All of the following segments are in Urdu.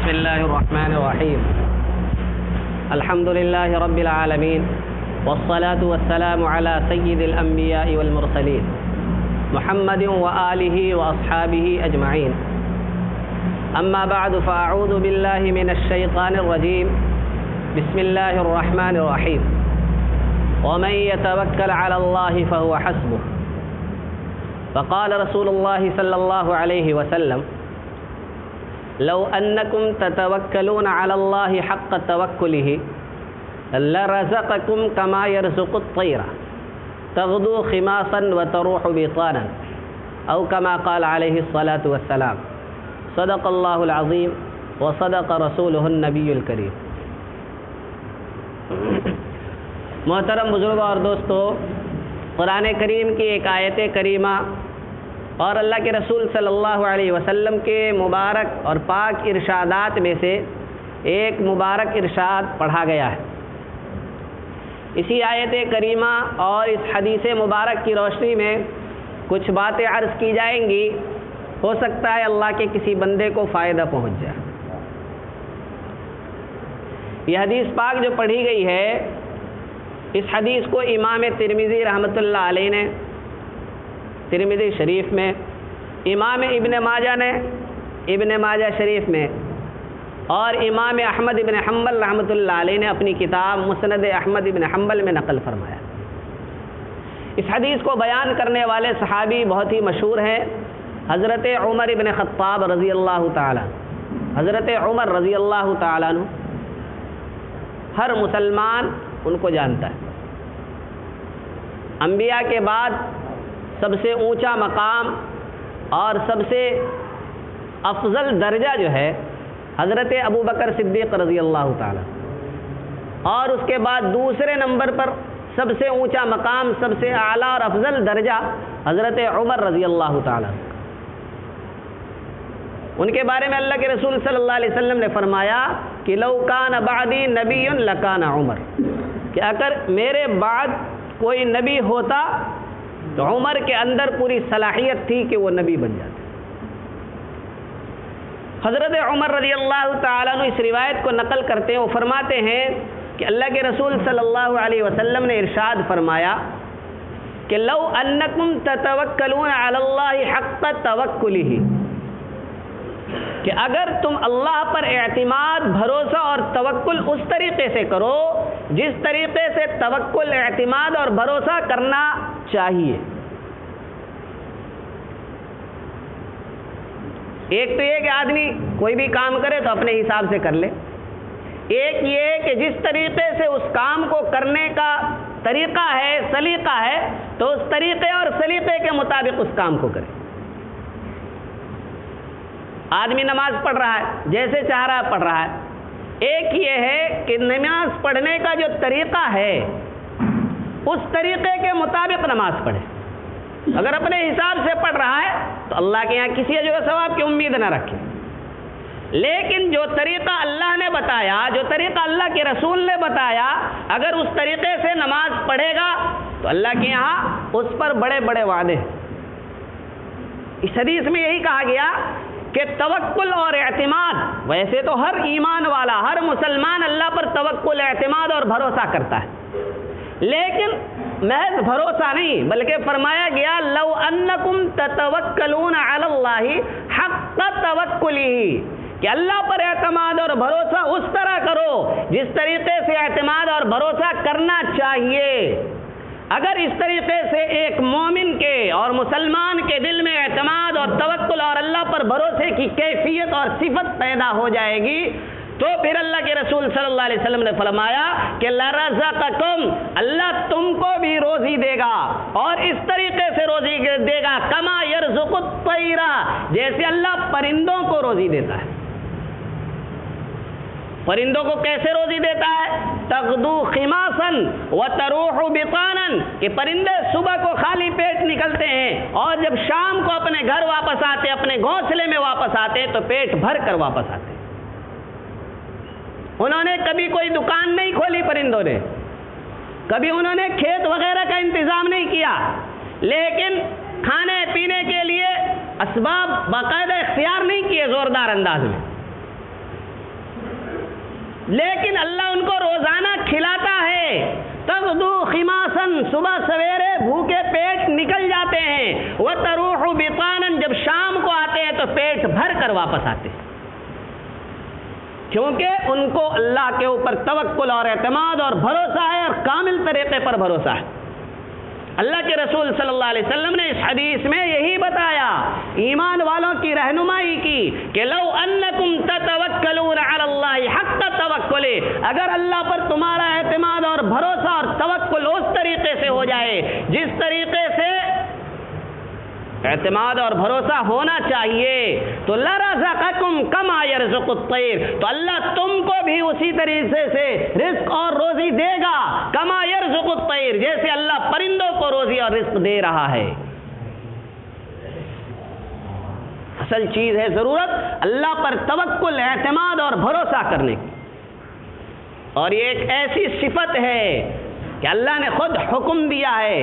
بسم الله الرحمن الرحيم. الحمد لله رب العالمين، والصلاة والسلام على سيد الأنبياء والمرسلين محمد وآله وأصحابه أجمعين. أما بعد، فأعوذ بالله من الشيطان الرجيم. بسم الله الرحمن الرحيم. ومن يتوكل على الله فهو حسبه. فقال رسول الله صلى الله عليه وسلم: لو أنكم تتوكلون على الله حق توكله لرزقكم كما يرزق الطير تغدو خماصا وتروح بطانا، أو كما قال عليه الصلاة والسلام. صدق الله العظيم وصدق رسوله النبي الكريم. محترم بزرگوں اور دوستو، قرآن کریم کی ایک آیت کریمہ اور اللہ کے رسول صلی اللہ علیہ وسلم کے مبارک اور پاک ارشادات میں سے ایک مبارک ارشاد پڑھا گیا ہے. اسی آیت کریمہ اور اس حدیث مبارک کی روشنی میں کچھ باتیں عرض کی جائیں گی. ہو سکتا ہے اللہ کے کسی بندے کو فائدہ پہنچ جائے. یہ حدیث پاک جو پڑھی گئی ہے، اس حدیث کو امام ترمذی رحمۃ اللہ علیہ نے ترمذی شریف میں، امام ابن ماجہ نے ابن ماجہ شریف میں، اور امام احمد ابن حنبل رحمۃ اللہ علیہ نے اپنی کتاب مسند احمد ابن حنبل میں نقل فرمایا. اس حدیث کو بیان کرنے والے صحابی بہت ہی مشہور ہیں، حضرت عمر ابن خطاب رضی اللہ تعالیٰ. حضرت عمر رضی اللہ تعالیٰ عنہ ہر مسلمان ان کو جانتا ہے. انبیاء کے بعد سب سے اونچا مقام اور سب سے افضل درجہ جو ہے حضرت ابو بکر صدیق رضی اللہ تعالیٰ، اور اس کے بعد دوسرے نمبر پر سب سے اونچا مقام، سب سے اعلیٰ اور افضل درجہ حضرت عمر رضی اللہ تعالیٰ. ان کے بارے میں اللہ کے رسول صلی اللہ علیہ وسلم نے فرمایا کہ لو کان بعدی نبی لکان عمر، کہ اگر میرے بعد کوئی نبی ہوتا تو عمر کے اندر پوری صلاحیت تھی کہ وہ نبی بن جاتے. حضرت عمر رضی اللہ تعالیٰ عنہ اس روایت کو نقل کرتے ہیں. وہ فرماتے ہیں کہ اللہ کے رسول صلی اللہ علیہ وسلم نے ارشاد فرمایا کہ لو انکم تتوکلون علی اللہ حق توکلہ، کہ اگر تم اللہ پر اعتماد، بھروسہ اور توکل اس طریقے سے کرو جس طریقے سے توکل، اعتماد اور بھروسہ کرنا چاہیے. ایک تو یہ کہ آدمی کوئی بھی کام کرے تو اپنے حساب سے کر لے. ایک یہ کہ جس طریقے سے اس کام کو کرنے کا طریقہ ہے، سلیقہ ہے، تو اس طریقے اور سلیقے کے مطابق اس کام کو کرے. آدمی نماز پڑھ رہا ہے، جیسے چاہ رہا ہے پڑھ رہا ہے. ایک یہ ہے کہ نماز پڑھنے کا جو طریقہ ہے اس طریقے کے مطابق نماز پڑھے. اگر اپنے حساب سے پڑھ رہا ہے تو اللہ کے یہاں کسی اجر و ثواب کی امید نہ رکھے. لیکن جو طریقہ اللہ نے بتایا، جو طریقہ اللہ کے رسول نے بتایا، اگر اس طریقے سے نماز پڑھے گا تو اللہ کے یہاں اس پر بڑے بڑے وعدے ہیں. اس حدیث میں یہی کہا گیا کہ توکل اور اعتماد، ویسے تو ہر ایمان والا، ہر مسلمان اللہ پر توکل، اعتماد اور بھروسہ کرتا ہے، لیکن محض بھروسہ نہیں بلکہ فرمایا گیا لو انکم تتوکلون علی اللہ حق توکلہ، کہ اللہ پر اعتماد اور بھروسہ اس طرح کرو جس طریقے سے اعتماد اور بھروسہ کرنا چاہیے. اگر اس طریقے سے ایک مومن کے اور مسلمان کے دل میں اعتماد اور توکل اور اللہ پر بھروسے کی کیفیت اور صفت پیدا ہو جائے گی تو پھر اللہ کے رسول صلی اللہ علیہ وسلم نے فرمایا کہ لرزقکم، اللہ تم کو بھی روزی دے گا، اور اس طریقے سے روزی دے گا کما یرزق الطیر، جیسے اللہ پرندوں کو روزی دیتا ہے. پرندوں کو کیسے روزی دیتا ہے؟ تغدو خماصا وتروح بطانا، کہ پرندے صبح کو خالی پیٹ نکلتے ہیں اور جب شام کو اپنے گھر واپس آتے، اپنے گھونسلے میں واپس آتے تو پیٹ بھر کر واپس آتے. انہوں نے کبھی کوئی دکان نہیں کھولی، پرندوں نے کبھی انہوں نے کھیت وغیرہ کا انتظام نہیں کیا، لیکن کھانے پینے کے لیے اسباب باقاعدہ اختیار نہیں کیے زوردار انداز میں. لیکن اللہ ان کو روزانہ کھلاتا ہے. تغدو خماسن، صبح سویرے بھوکے پیٹ نکل جاتے ہیں. وتروح بطانا، جب شام کو آتے ہیں تو پیٹ بھر کر واپس آتے ہیں، کیونکہ ان کو اللہ کے اوپر توکل اور اعتماد اور بھروسہ ہے، اور کامل طریقے پر بھروسہ ہے. اللہ کے رسول صلی اللہ علیہ وسلم نے اس حدیث میں یہی بتایا، ایمان والوں کی رہنمائی کی کہ لو انکم تتوکلون علی اللہ حق توکلہ، اگر اللہ پر تمہارا اعتماد اور بھروسہ اور توکل اس طریقے سے ہو جائے جس طریقے سے اعتماد اور بھروسہ ہونا چاہیے، تو لرزقکم کما یرزق الطیر، تو اللہ تم کو بھی اسی طریقے سے رزق اور روزی دے گا، کما یرزق الطیر، جیسے اللہ پرندوں کو روزی اور رزق دے رہا ہے. اصل چیز ہے ضرورت اللہ پر توکل، اعتماد اور بھروسہ کرنے کی. اور یہ ایک ایسی صفت ہے کہ اللہ نے خود حکم دیا ہے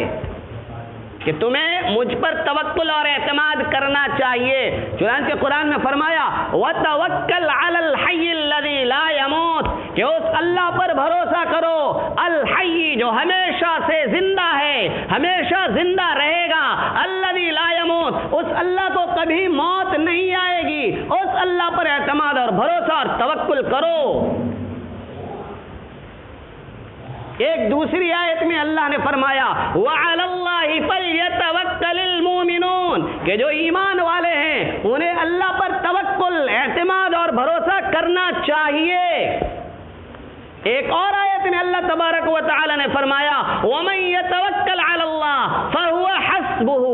کہ تمہیں مجھ پر توکل اور اعتماد کرنا چاہیے. چنانچہ قرآن میں فرمایا وَتَوَكَّلْ عَلَى الْحَيِّ الَّذِي لَا يَمُوتُ، کہ اس اللہ پر بھروسہ کرو، الحی، جو ہمیشہ سے زندہ ہے، ہمیشہ زندہ رہے گا، الذی لا يموت، اس اللہ کو کبھی موت نہیں آئے گی، اس اللہ پر اعتماد اور بھروسہ اور توکل کرو. ایک دوسری آیت میں اللہ نے فرمایا وَعَلَى اللَّهِ فَلْيَتَوَكَّلِ الْمُؤْمِنُونَ، کہ جو ایمان والے ہیں انہیں اللہ پر توکل، اعتماد اور بھروسہ کرنا چاہیے. ایک اور آیت میں اللہ تبارک و تعالی نے فرمایا وَمَن يَتَوَكَّلْ عَلَى اللَّهِ فَهُوَ حَسْبُهُ،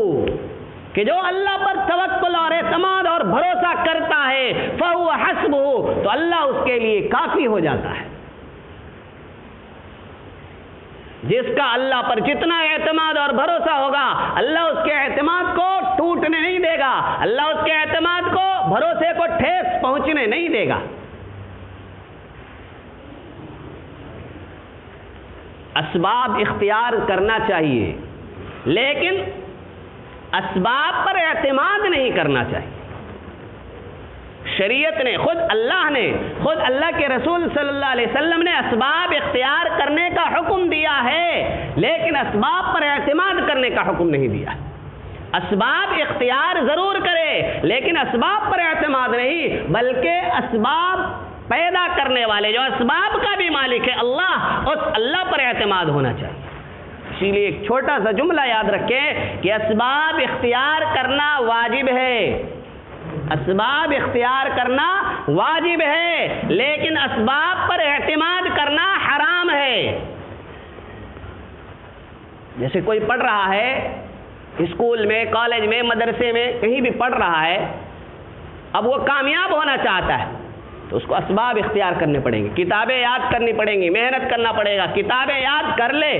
کہ جو اللہ پر توکل اور اعتماد اور بھروسہ کرتا ہے فَهُوَ حَسْبُهُ، تو اللہ اس کے لیے کافی ہو جاتا ہے. جس کا اللہ پر جتنا اعتماد اور بھروسہ ہوگا اللہ اس کے اعتماد کو ٹوٹنے نہیں دے گا، اللہ اس کے اعتماد کو، بھروسے کو ٹھیس پہنچنے نہیں دے گا. اسباب اختیار کرنا چاہیے لیکن اسباب پر اعتماد نہیں کرنا چاہیے. شریعت نے خود اللہ کے رسول صلی اللہ علیہ وسلم نے اسباب اختیار کرنے کا حکم دیا ہے، لیکن اسباب پر اعتماد کرنے کا حکم نہیں دیا. اسباب اختیار ضرور کرے لیکن اسباب پر اعتماد نہیں، بلکہ اسباب پیدا کرنے والے، جو اسباب کا بھی مالک ہے اللہ، اس اللہ پر اعتماد ہونا چاہیے. اسی لیے ایک چھوٹا سا جملہ یاد رکھیں کہ اسباب اختیار کرنا واجب ہے، اسباب اختیار کرنا واجب ہے، لیکن اسباب پر اعتماد کرنا حرام ہے. جیسے کوئی پڑھ رہا ہے اسکول میں، کالج میں، مدرسے میں، کہیں بھی پڑھ رہا ہے، اب وہ کامیاب ہونا چاہتا ہے تو اس کو اسباب اختیار کرنے پڑیں گے، کتابیں یاد کرنی پڑیں گی، محنت کرنا پڑے گا. کتابیں یاد کر لے،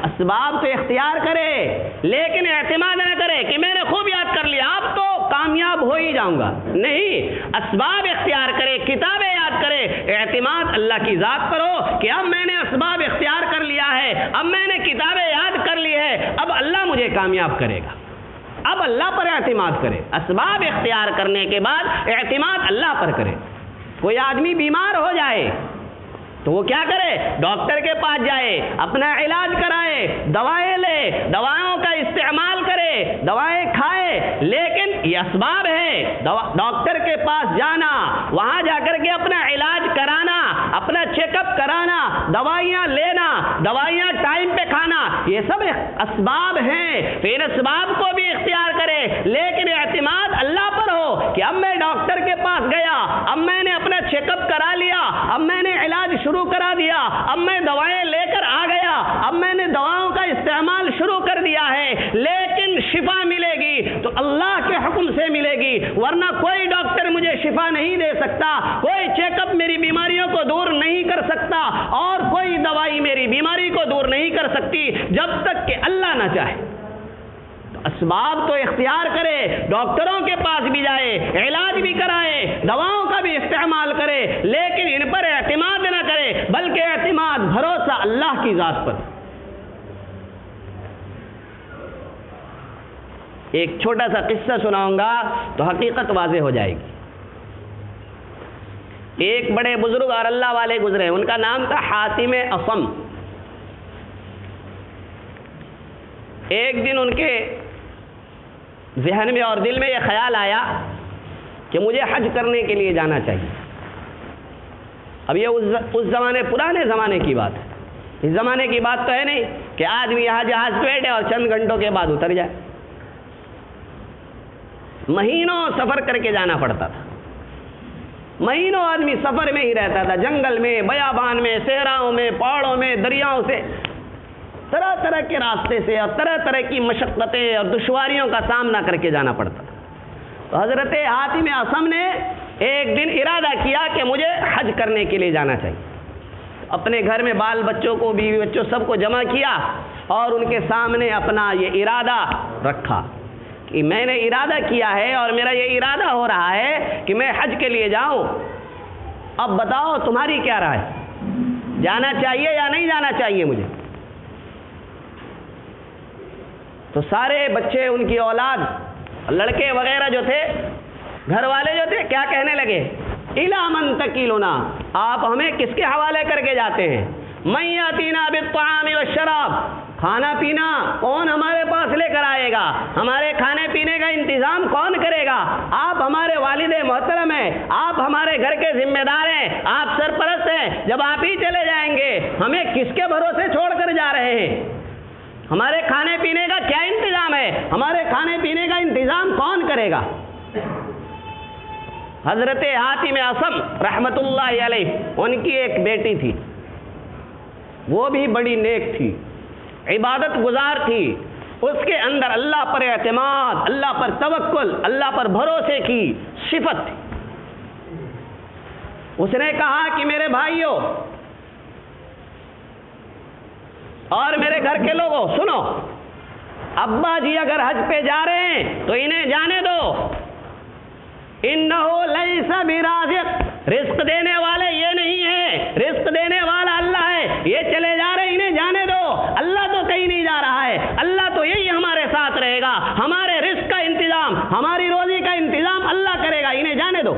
اسباب تو اختیار کرے لیکن اعتماد نہ کرے کہ میں نے خوب یاد کر لیا اب تو کامیاب ہو ہی جاؤں گا. نہیں، اسباب اختیار کرے، کتابیں یاد کرے، اعتماد اللہ کی ذات پر ہو کہ اب میں نے اسباب اختیار کر لیا ہے، اب میں نے کتابیں یاد کر لی ہے، اب اللہ مجھے کامیاب کرے گا. اب اللہ پر اعتماد کرے، اسباب اختیار کرنے کے بعد اعتماد اللہ پر کرے. کوئی آدمی بیمار ہو جائے تو وہ کیا کرے؟ ڈاکٹر کے پاس جائے، اپنا علاج کرائے، دوائیں لے، دوائوں کا استعمال کرے، دوائیں کھائے. لیکن یہ اسباب ہے، ڈاکٹر کے پاس جانا، وہاں جا کر کے اپنا علاج کرانا، اپنا چیک اپ کرانا، دوائیاں لینا، دوائیاں ٹائم پہ کھانا، یہ سب اسباب ہیں. تو ان اسباب کو بھی اختیار کرے لیکن اعتماد اللہ پر ہو کہ اب میں ڈاکٹر کے پاس گیا، اب میں نے اپنا چیک اپ کرا لیا، اب میں نے علاج شروع کرا دیا، اب میں دوائیں لے کر آ گیا، اب میں نے دواؤں کا استعمال شروع کر دیا ہے، لیکن شفا ملے گی تو اللہ کے حکم سے ملے گی، ورنہ کوئی ڈاکٹر مجھے شفا نہیں دے سکتا، کوئی چیک اپ میری بیماریوں کو دور نہیں کر سکتا، اور کوئی دوائی میری بیماری کو دور نہیں کر سکتی جب تک کہ اللہ نہ چاہے. اسباب تو اختیار کرے، ڈاکٹروں کے پاس بھی جائے، علاج بھی کرائے، دواؤں کا بھی استعمال کرے، لیکن ان پر اعتماد نہ کرے بلکہ اعتماد، بھروسہ اللہ کی ذات پر. ایک چھوٹا سا قصہ سناؤں گا تو حقیقت واضح ہو جائے گی. ایک بڑے بزرگ اور اللہ والے گزرے، ان کا نام تھا حاتم اصم۔ ایک دن ان کے ذہن میں اور دل میں یہ خیال آیا کہ مجھے حج کرنے کے لیے جانا چاہیے۔ اب یہ اس زمانے، پرانے زمانے کی بات ہے، اس زمانے کی بات تو ہے نہیں کہ آدمی یہاں جہاز پہ بیٹھے اور چند گھنٹوں کے بعد اتر جائے۔ مہینوں سفر کر کے جانا پڑتا تھا، مہینوں آدمی سفر میں ہی رہتا تھا، جنگل میں، بیابان میں، صحراؤں میں، پہاڑوں میں، دریاؤں سے، طرح طرح کے راستے سے اور طرح طرح کی مشقتیں اور دشواریوں کا سامنا کر کے جانا پڑتا تھا۔ تو حضرت حاتم اصم نے ایک دن ارادہ کیا کہ مجھے حج کرنے کے لیے جانا چاہیے۔ اپنے گھر میں بال بچوں کو، بیوی بچوں سب کو جمع کیا اور ان کے سامنے اپنا یہ ارادہ رکھا کہ میں نے ارادہ کیا ہے اور میرا یہ ارادہ ہو رہا ہے کہ میں حج کے لیے جاؤں، اب بتاؤ تمہاری کیا رائے، جانا چاہیے یا نہیں جانا چاہیے مجھے؟ تو سارے بچے، ان کی اولاد، لڑکے وغیرہ جو تھے، گھر والے جو تھے، کیا کہنے لگے؟ اِلَىٰ مَن تَكِلُنَا، آپ ہمیں کس کے حوالے کر کے جاتے ہیں؟ مَن يَأْتِينَا بِالطَّعَامِ وَالشَّرَابِ، کھانا پینا کون ہمارے پاس لے کر آئے گا؟ ہمارے کھانے پینے کا انتظام کون کرے گا؟ آپ ہمارے والد محترم ہیں، آپ ہمارے گھر کے ذمہ دار ہیں، آپ سرپرست ہیں، جب آپ ہی چلے جائیں گے ہمیں کس کے بھروسے چھوڑ کر جا رہے ہیں؟ ہمارے کھانے پینے کا کیا انتظام ہے؟ ہمارے کھانے پینے کا انتظام کون کرے گا؟ حضرت حاتم اصم رحمت اللہ علیہ، ان کی ایک بیٹی تھی، وہ بھی بڑی نیک تھی، عبادت گزار تھی، اس کے اندر اللہ پر اعتماد، اللہ پر توکل، اللہ پر بھروسے کی صفت تھی۔ اس نے کہا کہ میرے بھائیوں اور میرے گھر کے لوگوں، سنو، ابا جی اگر حج پہ جا رہے ہیں تو انہیں جانے دو، انہو لیس برازق، رزق دینے والے یہ نہیں ہے، رزق دینے والا اللہ ہے، یہ چلے جا رہے ہیں، انہیں جانے دو، اللہ تو کہیں نہیں جا رہا ہے، اللہ تو یہی ہمارے ساتھ رہے گا، ہمارے رزق کا انتظام، ہماری روزی کا انتظام اللہ کرے گا، انہیں جانے دو۔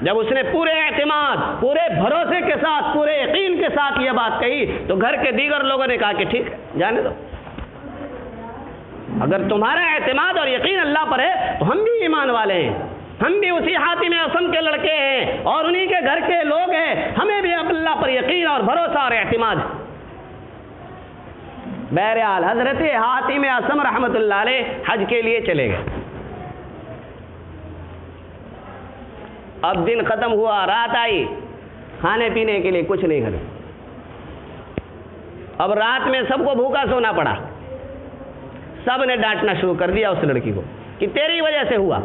جب اس نے پورے اعتماد، پورے بھروسے کے ساتھ، پورے یقین کے ساتھ یہ بات کہی تو گھر کے دیگر لوگوں نے کہا کہ ٹھیک ہے، جانے دو، اگر تمہارا اعتماد اور یقین اللہ پر ہے تو ہم بھی ایمان والے ہیں، ہم بھی اسی حاتم اصم کے لڑکے ہیں اور انہی کے گھر کے لوگ ہیں، ہمیں بھی اللہ پر یقین اور بھروسہ اور اعتماد۔ بہرحال حضرت حاتم اصم رحمت اللہ علیہ حج کے لیے چلے گئے۔ اب دن ختم ہوا، رات آئی، کھانے پینے کے لیے کچھ نہیں گھر۔ اب رات میں سب کو بھوکا سونا پڑا، سب نے ڈانٹنا شروع کر دیا اس لڑکی کو کہ تیری وجہ سے ہوا،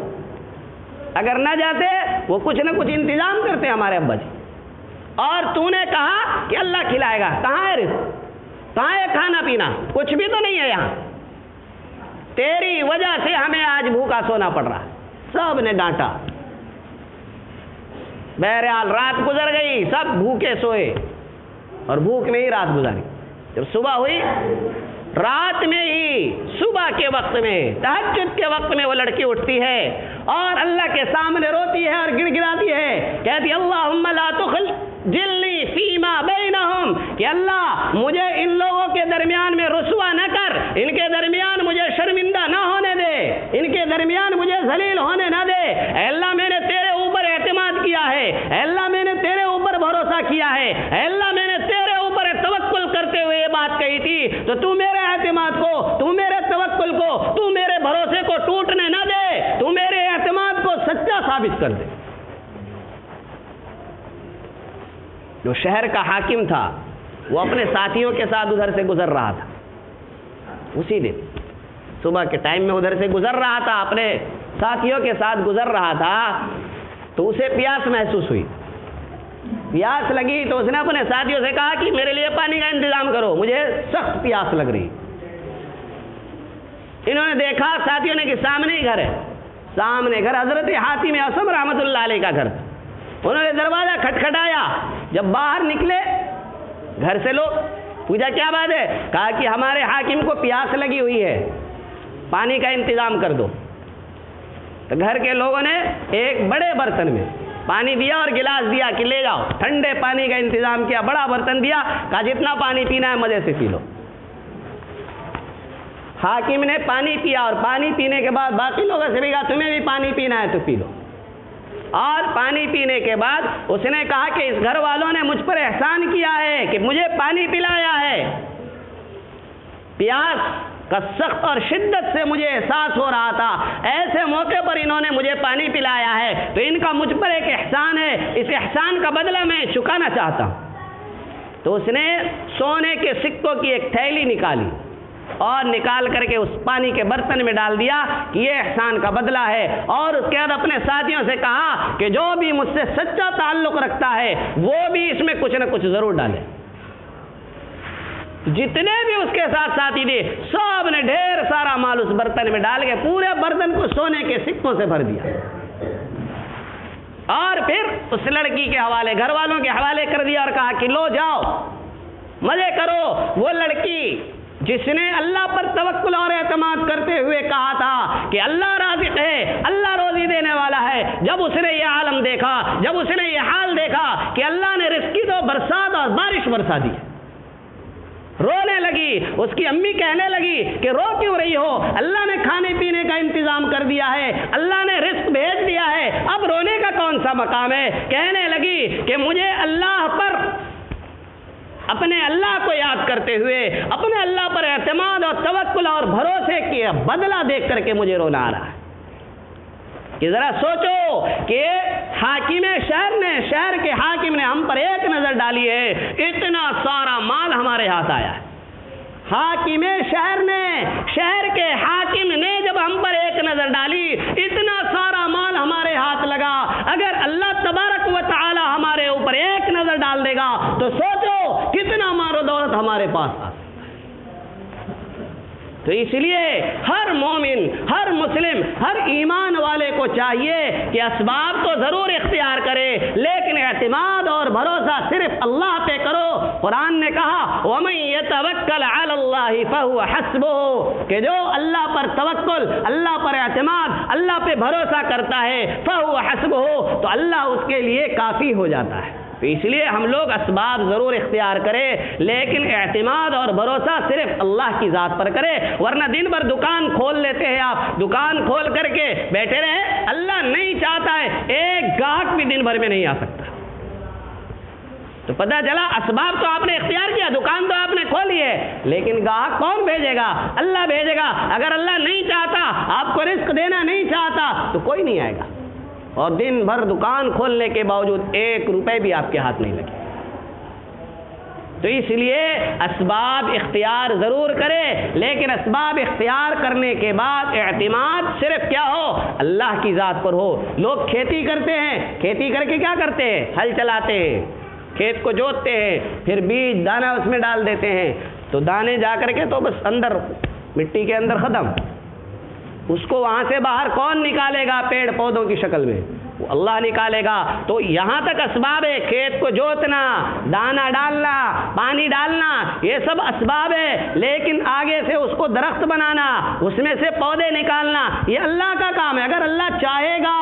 اگر نہ جاتے وہ کچھ نہ کچھ انتظام کرتے ہمارے ابا جی، اور تو نے کہا کہ اللہ کھلائے گا، کہاں ہے رزق، کہاں ہے کھانا پینا، کچھ بھی تو نہیں ہے یہاں، تیری وجہ سے ہمیں آج بھوکا سونا پڑ رہا۔ سب نے ڈانٹا۔ بہرحال رات گزر گئی، سب بھوکے سوئے اور بھوک میں ہی رات گزاری۔ جب صبح ہوئی، رات میں ہی صبح کے وقت میں، تہجد کے وقت میں وہ لڑکی اٹھتی ہے اور اللہ کے سامنے روتی ہے اور گڑ گڑاتی ہے، کہتی اللہم لا تخزلنی فیما بینہم، کہ اللہ مجھے ان لوگوں کے درمیان میں رسوا نہ کر، ان کے درمیان مجھے شرمندہ نہ ہونے دے، ان کے درمیان مجھے ذلیل ہونے نہ دے۔ اے اللہ میں نے تیرے اوپر اعتماد کیا ہے، اے اللہ میں نے تیرے اوپر بھروسہ کیا ہے، اے اللہ میں نے تیرے اوپر توکل کرتے ہوئے یہ بات کہی تھی، تو تو میرے اعتماد کو، تو میرے توکل کو، تو میرے بھروسے کو ٹوٹنے نہ دے، تو میرے اعتماد کو سچا ثابت کر دے۔ جو شہر کا حاکم تھا وہ اپنے ساتھیوں کے ساتھ ادھر سے گزر رہا تھا، اسی دن صبح کے ٹائم میں ادھر سے گزر رہا تھا، اپنے ساتھیوں کے ساتھ گزر رہا تھا، تو اسے پیاس محسوس ہوئی، پیاس لگی تو اس نے اپنے ساتھیوں سے کہا کہ میرے لیے پانی کا انتظام کرو، مجھے سخت پیاس لگ رہی۔ انہوں نے دیکھا ساتھیوں نے کہ سامنے ہی گھر ہے، سامنے گھر حضرت حاتم اصم رحمت اللہ علیہ کا گھر۔ انہوں نے دروازہ کھٹکھٹایا، جب باہر نکلے گھر سے لوگ، پوچھا کیا بات ہے؟ کہا کہ ہمارے حاکم کو پیاس لگی ہوئی ہے، پانی کا انتظام کر دو۔ تو گھر کے لوگوں نے ایک بڑے برتن میں پانی دیا اور گلاس دیا کہ لے جاؤ، ٹھنڈے پانی کا انتظام کیا، بڑا برتن دیا، کہا جتنا پانی پینا ہے مزے سے پی لو۔ حاکم نے پانی پیا اور پانی پینے کے بعد باقی لوگوں سے بھی کہا تمہیں بھی پانی پینا ہے تو پی لو۔ اور پانی پینے کے بعد اس نے کہا کہ اس گھر والوں نے مجھ پر احسان کیا ہے کہ مجھے پانی پلایا ہے، پیاس کا سخت اور شدت سے مجھے احساس ہو رہا تھا، ایسے موقع پر انہوں نے مجھے پانی پلایا ہے تو ان کا مجھ پر ایک احسان ہے، اس احسان کا بدلہ میں چکانا چاہتا ہوں۔ تو اس نے سونے کے سکوں کی ایک تھیلی نکالی اور نکال کر کے اس پانی کے برتن میں ڈال دیا کہ یہ احسان کا بدلہ ہے، اور اس کے بعد اپنے ساتھیوں سے کہا کہ جو بھی مجھ سے سچا تعلق رکھتا ہے وہ بھی اس میں کچھ نہ کچھ ضرور ڈالے۔ جتنے بھی اس کے ساتھ ساتھی تھے سب نے ڈھیر سارا مال اس برتن میں ڈال کے پورے برتن کو سونے کے سکوں سے بھر دیا، اور پھر اس لڑکی کے حوالے، گھر والوں کے حوالے کر دیا اور کہا کہ لو جاؤ مزے کرو۔ وہ لڑکی جس نے اللہ پر توکل اور اعتماد کرتے ہوئے کہا تھا کہ اللہ رازق ہے، اللہ روزی دینے والا ہے، جب اس نے یہ عالم دیکھا، جب اس نے یہ حال دیکھا کہ اللہ نے رزق کی تو برسات اور بارش برسا دی، رونے لگی۔ اس کی امی کہنے لگی کہ رو کیوں رہی ہو، اللہ نے کھانے پینے کا انتظام کر دیا ہے، اللہ نے رزق بھیج دیا ہے، اب رونے کا کون سا مقام ہے؟ کہنے لگی کہ مجھے اللہ پر، اپنے اللہ کو یاد کرتے ہوئے، اپنے اللہ پر اعتماد اور توکل اور بھروسے کے بدلہ دیکھ کر کے مجھے رونا آ رہا ہے۔ کہ ذرا سوچو کہ حاکم شہر کے حاکم نے ہم پر ایک نظر ڈالی ہے، اتنا سارا مال ہمارے ہاتھ آیا ہے۔ حاکم شہر کے حاکم نے جب ہم پر ایک نظر ڈالی، اتنا سارا مال ہمارے ہاتھ لگا، اگر اللہ تبارک و تعالی ہمارے اوپر ایک نظر ڈال دے گا تو سوچو کتنا مال و دولت ہمارے پاس آ سکتا ہے۔ تو اس لیے ہر مومن، ہر مسلم، ہر ایمان والے کو چاہیے کہ اسباب تو ضرور اختیار کرے، لیکن اعتماد اور بھروسہ صرف اللہ پہ کرو۔ قرآن نے کہا وَمَن يَتَوَكَّلْ عَلَى اللَّهِ فَهُوَ حَسْبُهُ، کہ جو اللہ پر توکل، اللہ پر اعتماد، اللہ پہ بھروسہ کرتا ہے، فَهُوَ حَسْبُهُ، تو اللہ اس کے لیے کافی ہو جاتا ہے۔ تو اس لیے ہم لوگ اسباب ضرور اختیار کریں، لیکن اعتماد اور بھروسہ صرف اللہ کی ذات پر کرے، ورنہ دن بھر دکان کھول لیتے ہیں آپ، دکان کھول کر کے بیٹھے رہے، اللہ نہیں چاہتا ہے ایک گاہک بھی دن بھر میں نہیں آ سکتا۔ تو پتہ چلا اسباب تو آپ نے اختیار کیا، دکان تو آپ نے کھولی ہے، لیکن گاہک کون بھیجے گا؟ اللہ بھیجے گا۔ اگر اللہ نہیں چاہتا، آپ کو رزق دینا نہیں چاہتا تو کوئی نہیں آئے گا، اور دن بھر دکان کھولنے کے باوجود ایک روپے بھی آپ کے ہاتھ نہیں لگے۔ تو اس لیے اسباب اختیار ضرور کرے، لیکن اسباب اختیار کرنے کے بعد اعتماد صرف کیا ہو؟ اللہ کی ذات پر ہو۔ لوگ کھیتی کرتے ہیں، کھیتی کر کے کیا کرتے ہیں؟ ہل چلاتے ہیں، کھیت کو جوتتے ہیں، پھر بیج دانا اس میں ڈال دیتے ہیں، تو دانے جا کر کے تو بس اندر مٹی کے اندر ختم، اس کو وہاں سے باہر کون نکالے گا؟ پیڑ پودوں کی شکل میں وہ اللہ نکالے گا۔ تو یہاں تک اسباب ہے، کھیت کو جوتنا، دانا ڈالنا، پانی ڈالنا، یہ سب اسباب ہے، لیکن آگے سے اس کو درخت بنانا، اس میں سے پودے نکالنا، یہ اللہ کا کام ہے۔ اگر اللہ چاہے گا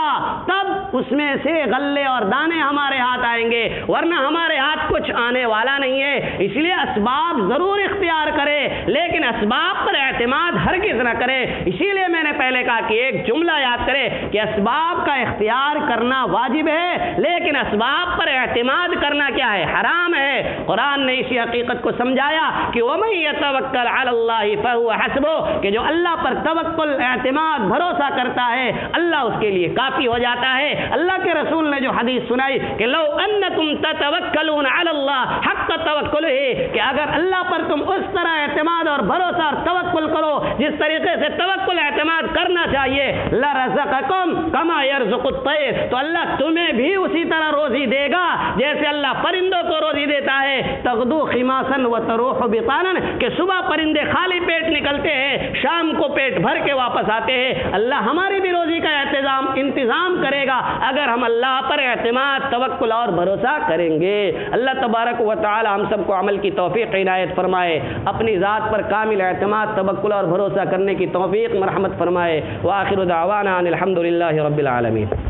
تب اس میں سے غلے اور دانے ہمارے ہاتھ آئیں گے، ورنہ ہمارے ہاتھ کچھ آنے والا نہیں ہے۔ اس لیے اسباب ضرور اختیار کرے، لیکن اسباب پر اعتماد ہرگز نہ کرے۔ اسی لیے میں نے پہلے کہا کہ ایک جملہ یاد کرے کہ اسباب کا اختیار کرنا واجب ہے، لیکن اسباب پر اعتماد کرنا کیا ہے؟ حرام ہے۔ قرآن نے اسی حقیقت کو سمجھایا کہ وَمَن يَتَوَكَّلْ عَلَى اللَّهِ فَهُوَ حَسْبُهُ، کہ جو اللہ پر توکل، اعتماد، بھروسہ کرتا ہے، اللہ اس کے لیے کافی ہو جاتا ہے۔ اللہ کے رسول نے جو حدیث سنائی کہ لو انکم تتوکلون علی اللہ حق توکلہ، کہ اگر اللہ پر تم اس طرح اعتماد اور بھروسہ اور توکل کرو جس طریقے سے توکل اعتماد کرنا چاہیے، لرزقکم کما یرزق الطیر، تو اللہ تمہیں بھی اسی طرح روزی دے گا جیسے اللہ پرندوں کو روزی دیتا ہے۔ تغدو خماسا وتروح بطانا، کہ صبح پرندے خالی پیٹ نکلتے ہیں، شام کو پیٹ بھر کے واپس آتے ہیں، اللہ ہماری بھی روزی کا انتظام کرے گا اگر ہم اللہ پر اعتماد، توکل اور بھروسہ کریں گے۔ اللہ تبارک و تعالی ہم سب کو عمل کی توفیق عنایت فرمائے، اپنی ذات پر کامل اعتماد، توکل اور بھروسہ کرنے کی توفیق مرحمت فرمائے۔ وآخر دعوانا ان الحمد للہ رب العالمین۔